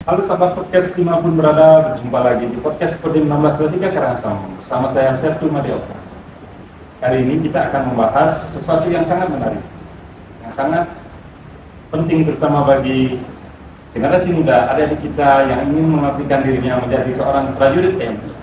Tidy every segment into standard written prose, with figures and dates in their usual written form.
Halo sahabat podcast dimanapun berada, berjumpa lagi di podcast Kodim 1623 Karangasem bersama saya Sertu Madeo. Kali ini kita akan membahas sesuatu yang sangat menarik, yang sangat penting terutama bagi generasi muda, adik-adik kita yang ingin mengabdikan dirinya menjadi seorang prajurit TNI.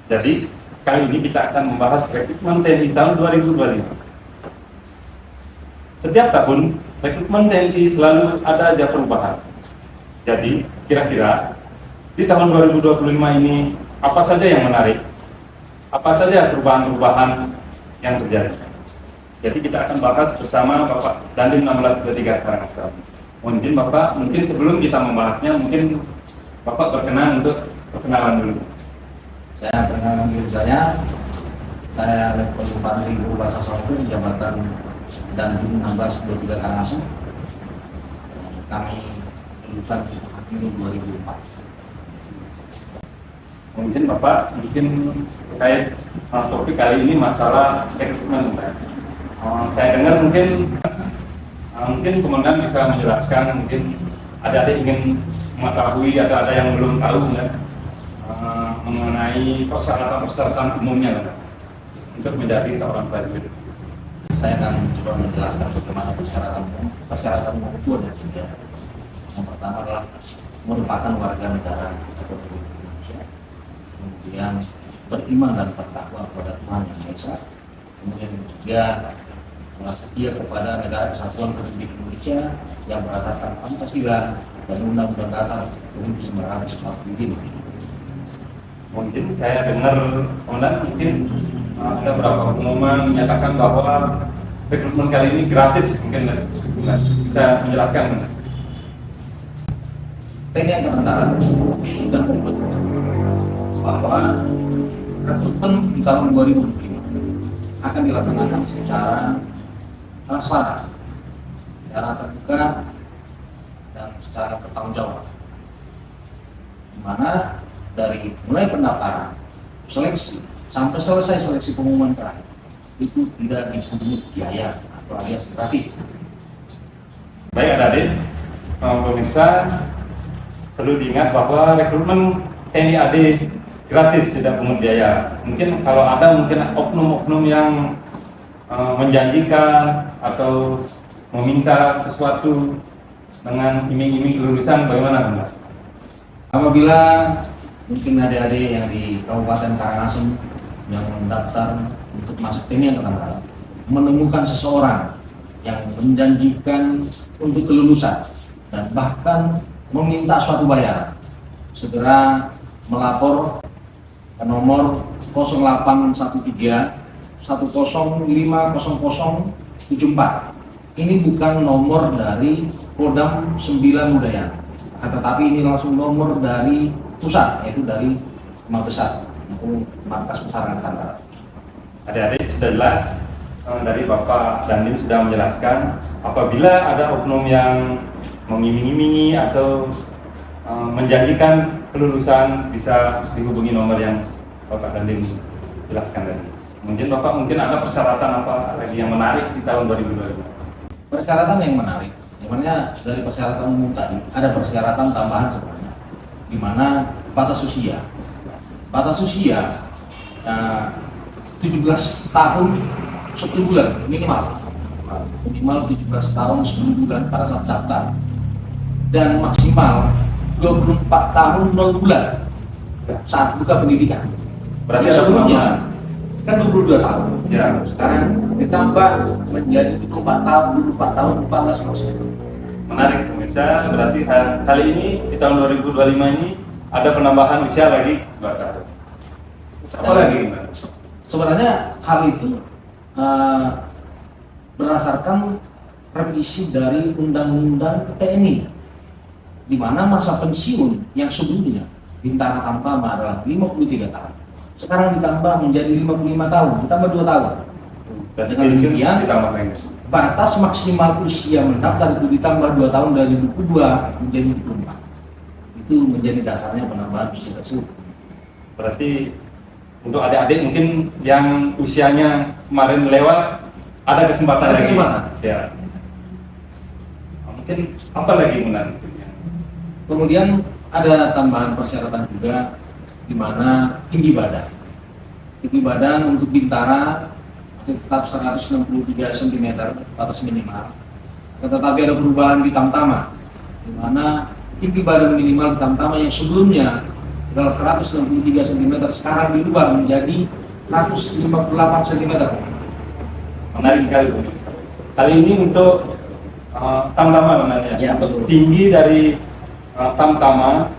Jadi kali ini kita akan membahas rekrutmen TNI tahun 2025. Setiap tahun rekrutmen TNI selalu ada aja perubahan. Jadi kira-kira di tahun 2025 ini apa saja yang menarik? Apa saja perubahan-perubahan yang terjadi? Jadi kita akan bahas bersama Bapak Dandim 1623 Karangasem. Mungkin sebelum kita membahasnya, mungkin Bapak berkenan untuk perkenalan dulu. Saya perkenalkan diri saya Letkol Bupati Guru Bahasa Sawit Jabatan Dandim 1623 Karangasem. Kami lulusan Juni 2004. Mungkin Bapak terkait topik kali ini masalah rekrutmen. Saya dengar mungkin komandan bisa menjelaskan, mungkin ada ingin mengetahui atau ada yang belum tahu mengenai persyaratan umumnya untuk menjadi seorang prajurit. Saya akan coba menjelaskan bagaimana persyaratan umum itu ada tiga. Yang pertama adalah merupakan warga negara seperti Indonesia, kemudian beriman dan bertakwa kepada Tuhan Yang Maha Esa, kemudian juga setia kepada Negara Kesatuan Republik Indonesia yang berdasarkan Pancasila dan Undang-Undang Dasar 1945. Mungkin saya dengar komandan ada beberapa pengumuman menyatakan bahwa rekrutmen kali ini gratis, mungkin bisa menjelaskan. TNI Angkatan Darat sudah menyebut bahwa rekrutmen di tahun 2025 akan dilaksanakan secara transparan, secara terbuka, dan secara bertanggung di mana dari mulai pendaftaran, seleksi, sampai selesai seleksi pengumuman terakhir itu tidak dipungut biaya atau alias gratis. Baik adik-adik, pemirsa, perlu diingat bahwa rekrutmen TNI AD gratis, tidak pungut biaya. Mungkin kalau ada oknum-oknum yang menjanjikan atau meminta sesuatu dengan iming-iming kelulusan, bagaimana Mbak? Apabila mungkin adik-adik yang di Kabupaten Karangasem yang mendaftar untuk masuk TNI Angkatan Darat menemukan seseorang yang menjanjikan untuk kelulusan dan bahkan meminta suatu bayaran, segera melapor ke nomor 0813 10500074. Ini bukan nomor dari Kodam 9 Udaya, tetapi ini langsung nomor dari pusat, yaitu dari Mabesar maupun Markas Besar Angkatan Darat. Adik-adik sudah jelas, dari Bapak Dandim sudah menjelaskan, apabila ada oknum yang mengiming-imingi atau menjanjikan kelulusan, bisa dihubungi nomor yang Bapak Dandim jelaskan tadi. Mungkin Bapak ada persyaratan apa lagi yang menarik di tahun 2025? Persyaratan yang menarik, sebenarnya dari persyaratan umum tadi ada persyaratan tambahan sebenarnya, di mana batas usia 17 tahun 10 bulan minimal 17 tahun 10 bulan pada saat daftar, dan maksimal 24 tahun 0 bulan saat buka pendidikan. Berarti sebelumnya kan 22 tahun ya. Sekarang ditambah menjadi 24 tahun 14 maksudnya. Menarik pemirsa, berarti kali ini di tahun 2025 ini ada penambahan usia lagi. Apa lagi? Sebenarnya hal itu berdasarkan revisi dari Undang-Undang TNI, di mana masa pensiun yang sebelumnya Bintara Tamtama adalah 53 tahun, sekarang ditambah menjadi 55 tahun, ditambah 2 tahun. Dengan demikian, batas maksimal usia mendaftar itu ditambah 2 tahun dari 22 menjadi 24. Itu menjadi dasarnya penambahan usia tersebut. Berarti untuk adik-adik mungkin yang usianya kemarin lewat, ada kesempatan lagi. Kesempatan. Ya. Mungkin apa lagi menantunya? Kemudian ada tambahan persyaratan juga di mana tinggi badan. Tinggi badan untuk Bintara tetap 163 cm batas minimal. Tetapi ada perubahan di Tamtama, di mana tinggi badan minimal di Tamtama yang sebelumnya adalah 163 cm sekarang dirubah menjadi 158 cm. Menarik sekali pemirsa. Kali ini untuk Tamtama sebenarnya. Ya, Untuk betul. tinggi dari Tamtama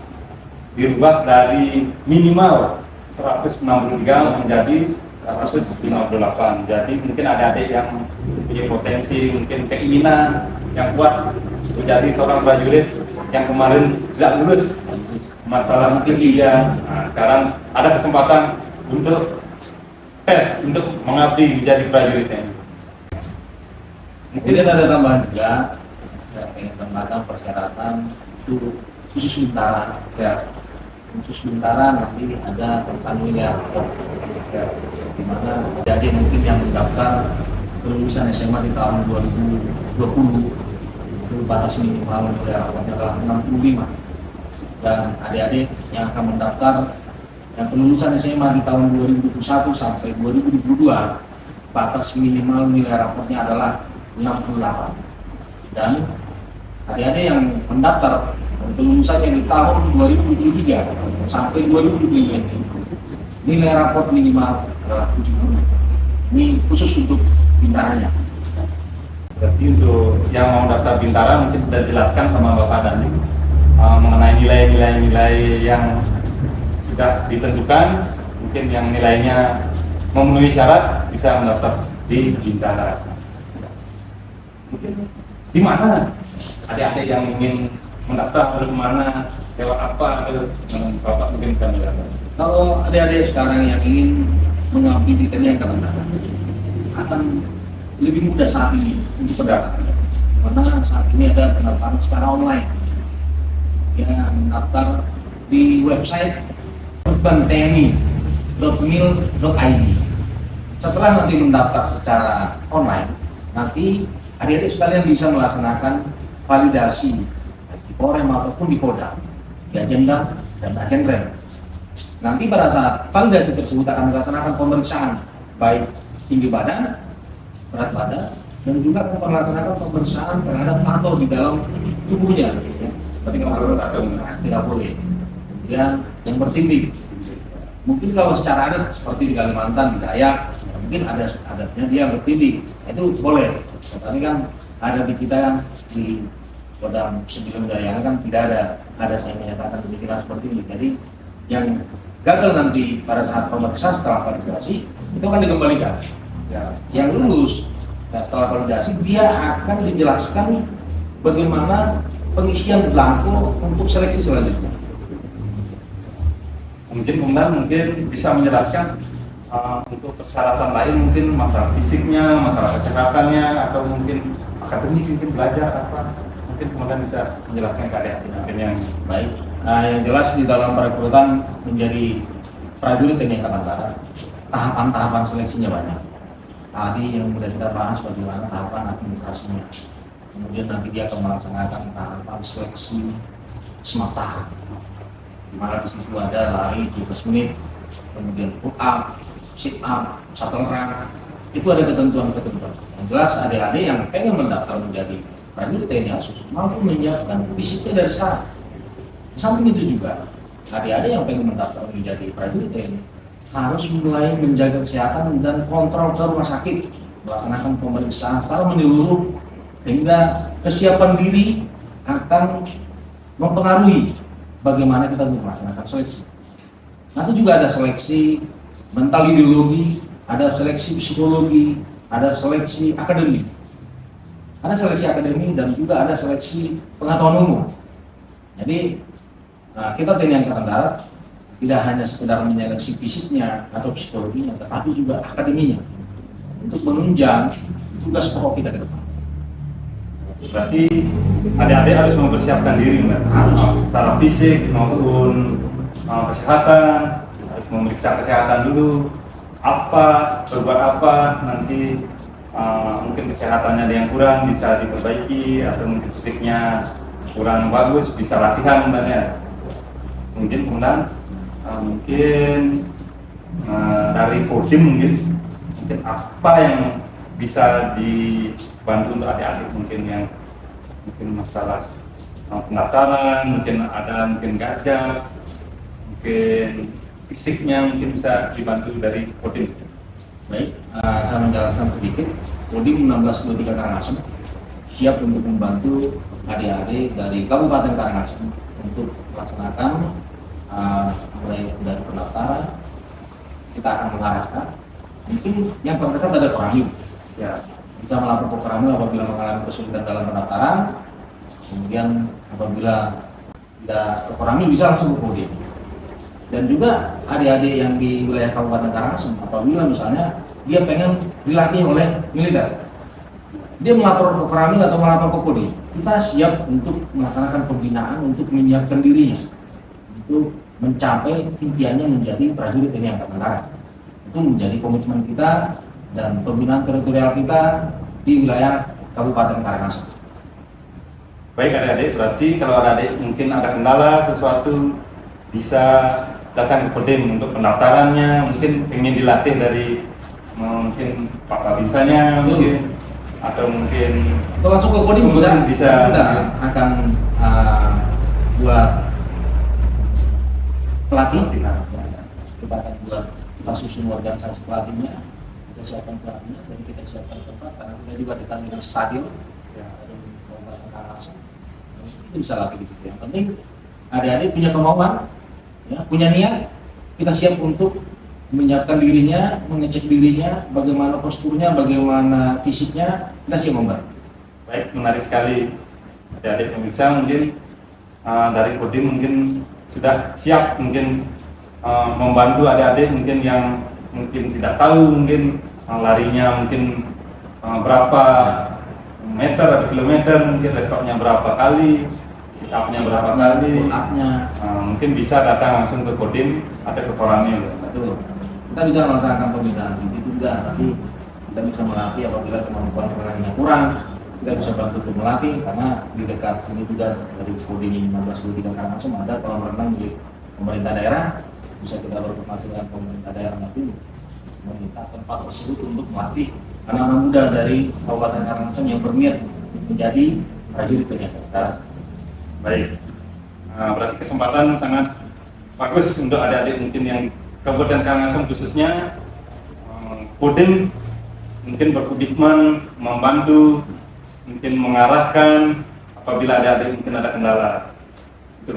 dirubah dari minimal 163 menjadi 158. Jadi mungkin ada adik yang punya potensi, mungkin keinginan yang kuat menjadi seorang prajurit yang kemarin tidak lulus masalah tinggi ya. Nah, sekarang ada kesempatan untuk tes untuk mengabdi menjadi prajurit TNI. Kemudian ada tambahan juga, saya ingin tambahkan persyaratan itu khusus Bintara. Ya. Khusus Bintara nanti ada tentang miliar, di mana jadi mungkin yang mendaftar kelulusan SMA di tahun 2020 itu batas minimal miliar adalah 65, dan adik-adik yang akan mendaftar yang kelulusan SMA di tahun 2021 sampai 2022 batas minimal nilai raportnya adalah 68, dan adik-adik yang mendaftar kelulusannya di tahun 2023 sampai 2025 nilai raport minimal adalah 70. Ini khusus untuk Bintaranya. Berarti untuk yang mau daftar Bintara mungkin sudah dijelaskan sama Bapak Dani mengenai nilai-nilai yang sudah ditentukan, mungkin yang nilainya memenuhi syarat bisa mendaftar di Bintara. Mungkin di mana adik-adik yang ingin mendaftar, dari mana, lewat apa, Bapak mungkin bisa menjelaskan. Kalau adik-adik sekarang yang ingin mengabdi di TNI Angkatan Darat akan lebih mudah saat ini untuk pendaftaran, karena saat ini ada pendaftaran secara online. Ya, mendaftar di website urbantni.mil.id. Setelah nanti mendaftar secara online, nanti adik-adik sekalian bisa melaksanakan validasi di Polrem ataupun di Polda, di Ajenda dan Ajenrem. Nanti pada saat validasi tersebut akan melaksanakan pemeriksaan baik tinggi badan, berat badan, dan juga akan melaksanakan pemeriksaan terhadap tato di dalam tubuhnya. Ya. Tidak boleh. Kemudian yang bertindih. Mungkin kalau secara adat seperti di Kalimantan, di Dayak, mungkin ada adatnya dia bertindih, itu boleh. Tapi kan ada di kita yang di Kodam 9 Jaya kan tidak ada adat yang menyatakan demikian seperti ini. Jadi yang gagal nanti pada saat pemeriksaan setelah validasi itu akan dikembalikan. Ya, yang lulus setelah validasi dia akan dijelaskan bagaimana pengisian belangko untuk seleksi selanjutnya. Mungkin bisa menjelaskan untuk persyaratan lain, mungkin masalah fisiknya, masalah kesehatannya, atau mungkin akademik, mungkin belajar apa, mungkin kemudian bisa menjelaskan ke adik-adik mungkin yang Baik. Nah, yang jelas di dalam perekrutan menjadi prajurit TNI Angkatan Darat, tahapan-tahapan seleksinya banyak. Tadi yang sudah kita bahas bagaimana tahapan administrasinya. Kemudian nanti dia akan melaksanakan tahapan seleksi smart tahap, di mana di situ ada lari 12 menit, kemudian pull up, sit up, shuttle run. Itu ada ketentuan-ketentuan. Yang jelas adik-adik yang pengen mendaftar menjadi prajurit TNI harus mampu menyiapkan fisiknya dari sekarang. Di samping itu juga, adik-adik yang pengen mendaftar menjadi prajurit TNI harus mulai menjaga kesehatan dan kontrol ke rumah sakit, melaksanakan pemeriksaan secara menyeluruh, sehingga kesiapan diri akan mempengaruhi bagaimana kita melaksanakan seleksi. Nanti juga ada seleksi mental ideologi, ada seleksi psikologi, ada seleksi akademik. Ada seleksi akademik dan juga ada seleksi pengetahuan umum. Jadi kita TNI Angkatan Darat tidak hanya sekedar menyeleksi fisiknya atau psikologinya, tetapi juga akademinya untuk menunjang tugas pokok kita ke depan. berarti adik-adik harus mempersiapkan diri, Mbak. Secara fisik maupun kesehatan, harus memeriksa kesehatan dulu, berbuat apa, nanti mungkin kesehatannya ada yang kurang bisa diperbaiki, atau mungkin fisiknya kurang bagus, bisa latihan sebenarnya. Mungkin kemudian dari Kodim mungkin apa yang bisa dibantu untuk adik-adik mungkin yang masalah pendaftaran, mungkin gajas, mungkin fisiknya mungkin bisa dibantu dari Kodim. Baik, saya menjelaskan sedikit. Kodim 1623 Karangasem siap untuk membantu adik-adik dari Kabupaten Karangasem untuk melaksanakan mulai dari pendaftaran. Kita akan mengarahkan. Mungkin yang terdekat ada Koramil. Ya, Bisa melapor ke Koramil apabila mengalami kesulitan dalam pendaftaran. Kemudian apabila tidak ke Koramil bisa langsung ke Kodim. Dan juga adik-adik yang di wilayah Kabupaten Karangasem, apabila misalnya dia pengen dilatih oleh militer, dia melapor ke Koramil atau melapor ke Kodim, kita siap untuk melaksanakan pembinaan untuk menyiapkan dirinya untuk mencapai impiannya menjadi prajurit TNI Angkatan Darat. Itu menjadi komitmen kita dan pembinaan teritorial kita di wilayah Kabupaten Karangasem. baik adik-adik, berarti kalau adik-adik mungkin ada kendala sesuatu bisa datang ke Kodim untuk pendaftarannya, mungkin ingin dilatih dari mungkin Pak Kabinsanya mungkin, atau mungkin Atau langsung ke Kodim bisa. Kita akan buat pelatih. Kita akan buat, kita susun organisasi pelatihnya, kita siapkan pelatihnya, dan kita siapkan tempat karena kita juga dekat dengan stadion dari Kabupaten Karangasem. Itu bisa lagi gitu. Yang penting adik-adik punya kemauan, ya, punya niat, kita siap untuk menyiapkan dirinya, mengecek dirinya, bagaimana posturnya, bagaimana fisiknya, kita siap membantu. baik, menarik sekali adik-adik pemirsa. Mungkin dari Kodim mungkin sudah siap mungkin membantu adik-adik mungkin yang mungkin tidak tahu mungkin larinya mungkin berapa meter atau kilometer, mungkin restopnya berapa kali, sit up-nya berapa kali. Pull-up-nya. Mungkin bisa datang langsung ke Kodim atau ke Koramil. Betul. Kita bisa melaksanakan pembinaan di situ juga, nanti kita bisa melatih apabila kemampuan orangnya kurang, kita bisa bantu untuk melatih karena di dekat sini juga dari Kodim 1623 Karangasem ada kolam renang di pemerintah daerah, bisa kita berkoordinasi dengan pemerintah daerah nanti meminta tempat tersebut untuk melatih anak-anak muda dari Kabupaten Karangasem yang berniat menjadi prajurit TNI Angkatan Darat. Baik, berarti kesempatan sangat bagus untuk adik-adik mungkin yang Kabupaten Karangasem khususnya. Kodim mungkin berkomitmen membantu, mungkin mengarahkan apabila adik-adik mungkin ada kendala. Itu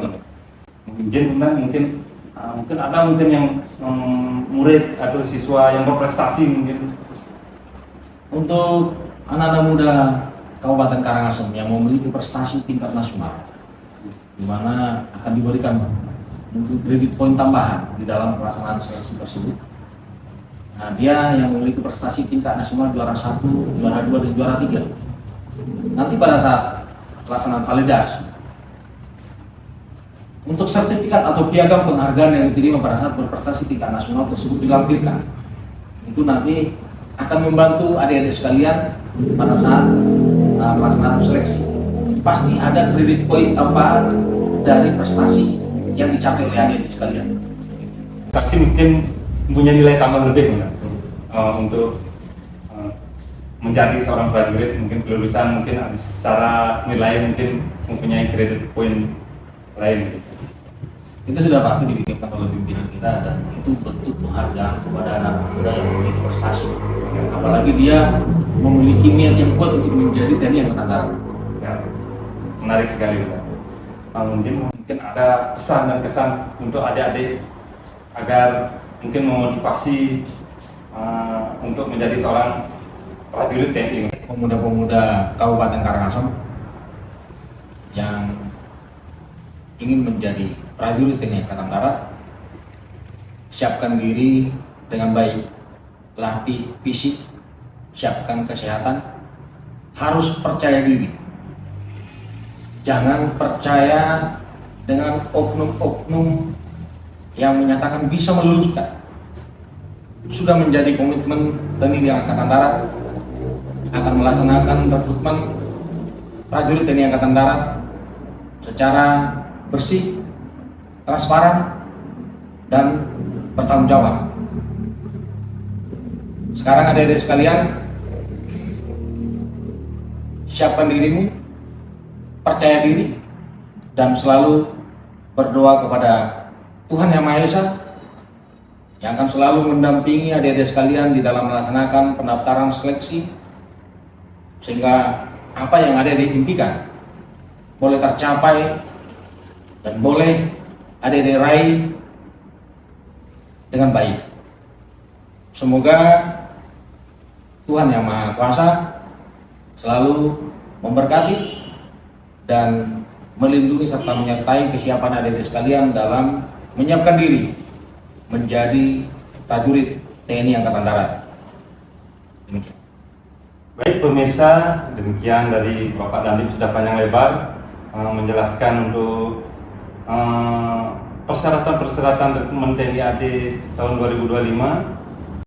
mungkin ada mungkin yang murid atau siswa yang berprestasi mungkin. Untuk anak-anak muda Kabupaten Karangasem yang memiliki prestasi tingkat nasional, di mana akan diberikan untuk kredit poin tambahan di dalam pelaksanaan seleksi tersebut. Nah, dia yang memiliki prestasi tingkat nasional juara 1, juara 2, dan juara 3. Nanti pada saat pelaksanaan validasi, untuk sertifikat atau piagam penghargaan yang diterima pada saat berprestasi tingkat nasional tersebut dilampirkan. Itu nanti akan membantu adik-adik sekalian pada saat pelaksanaan seleksi. Pasti ada kredit poin tambahan dari prestasi yang dicapai oleh adik-adik sekalian. Saksi mungkin punya nilai tambah lebih untuk menjadi seorang prajurit, mungkin kelulusan mungkin secara nilai mungkin mempunyai kredit poin lain. Itu sudah pasti dipikirkan oleh pimpinan kita dan itu bentuk penghargaan kepada anak muda yang memiliki prestasi. Apalagi dia memiliki niat yang kuat untuk menjadi TNI Angkatan Darat. Menarik sekali. Mungkin ada pesan dan kesan untuk adik-adik agar mungkin memotivasi untuk menjadi seorang prajurit TNI. Pemuda-pemuda Kabupaten Karangasem yang ingin menjadi prajurit TNI Angkatan Darat, siapkan diri dengan baik, latih fisik, siapkan kesehatan, harus percaya diri. Jangan percaya dengan oknum-oknum yang menyatakan bisa meluluskan. Sudah menjadi komitmen TNI Angkatan Darat akan melaksanakan rekrutmen prajurit TNI Angkatan Darat secara bersih, transparan, dan bertanggung jawab. Sekarang adik-adik sekalian, siapkan dirimu, percaya diri, dan selalu berdoa kepada Tuhan Yang Maha Esa yang akan selalu mendampingi adik-adik sekalian di dalam melaksanakan pendaftaran seleksi, sehingga apa yang adik-adik impikan boleh tercapai dan boleh adik-adik raih dengan baik. Semoga Tuhan Yang Maha Kuasa selalu memberkati dan melindungi serta menyertai kesiapan adik-adik sekalian dalam menyiapkan diri menjadi prajurit TNI Angkatan Darat. Demikian. Baik pemirsa, demikian dari Bapak Dandim sudah panjang lebar menjelaskan untuk persyaratan-persyaratan rekrutmen TNI AD tahun 2025.